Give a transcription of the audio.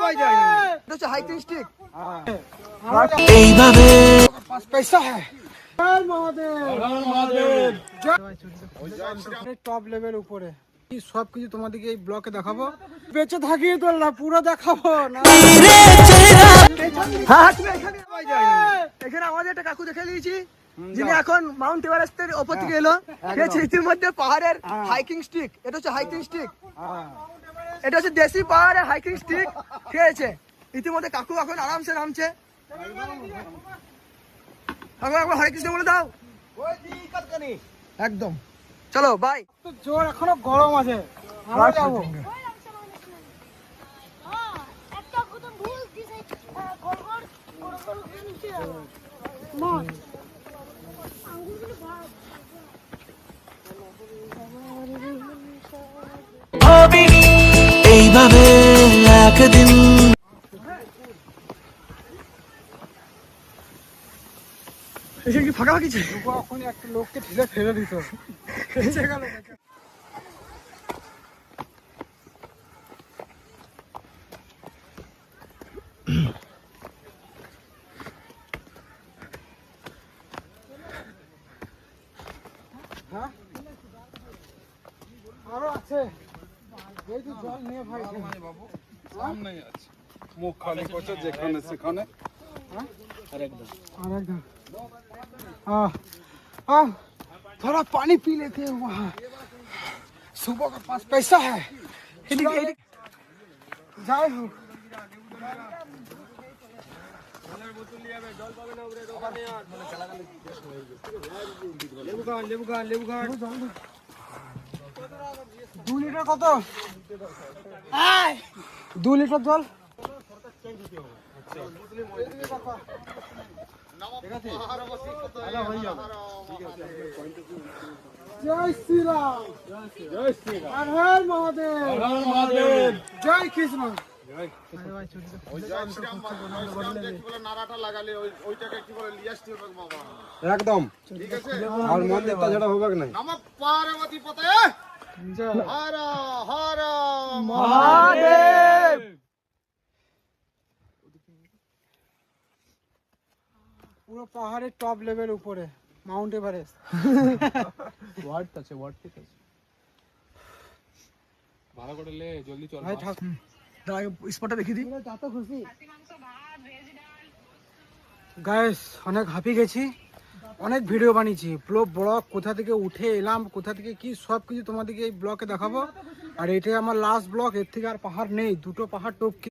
পাওয়া যায় না। এটা হচ্ছে হাইকিং স্টিক। এইভাবে পাঁচ পয়সা হ্যাঁ। হর মহাদেব। টপ লেভেল উপরে সব কিছু তোমাদেরকে এই ব্লকে দেখাবো। বেঁচে থাকি তো না পুরো দেখাবো না। হ্যাঁ তুমি এখানে পাওয়া যায় না। এখানে আমাদের একটা কাকু দেখে নিয়েছি যিনি এখন মাউন্ট এভারেস্টের উপর থেকে এলো। সে ইতিমধ্যে পাহাড়ের হাইকিং স্টিক। এটা হচ্ছে হাইকিং স্টিক। এটা হচ্ছে দেশি পাহাড়ের হাইকিং স্টিক। ঠিক আছে, ইতিমধ্যে কাকু এখন আরামসে নামছে। হরে কৃষ্ণ বলে দাও একদম। চলো বাই। জোর এখনো গরম আছে, আমরা যাবো। এইভাবে একদিন এসে কি ফাঁকা ফাঁকি ছিল? এখন একটা লোককে ঠেলে ফেলে দিত। এসে গেল। হ্যাঁ আরো আছে। এই তো জল নিয়ে ভাই বাবু সামনে আছে। মুখ খালি করছে যেখানে সেখানে। আরেকদম थोड़ा पानी पी लेते हैं वहाँ। सुबह का 5 पैसा है। जाए हो दो लिटर कत 2 লিটার জল। জয় শ্রীরাম, জয় শ্রীরাম, হর হর মহাদেব, হর হর মহাদেব, জয় কৃষ্ণ। একদম আর মন্দিরটা যেটা হবে না। নমঃ পার্বতী পতয়ে হর হর মহাদেব। পুরো পাহাড়ের টপ লেভেল উপরে মাউন্ট এভারেস্ট। ওয়ার্ড আছে, ওয়ার্ড ঠিক আছে। ভাড়া করে লে, জলদি চল ভাই থাক, স্পটটা দেখি দিই। যত খুশি গাইস, অনেক হাঁপি গেছি, অনেক ভিডিও বানিয়েছি। ব্লগ কোথা থেকে উঠে এলাম, কোথা থেকে কি সব কিছু তোমাদেরকে এই ব্লগে দেখাবো। আর এটাই আমার লাস্ট ব্লগ, এর থেকে আর পাহাড় নেই। দুটো পাহাড় টপকে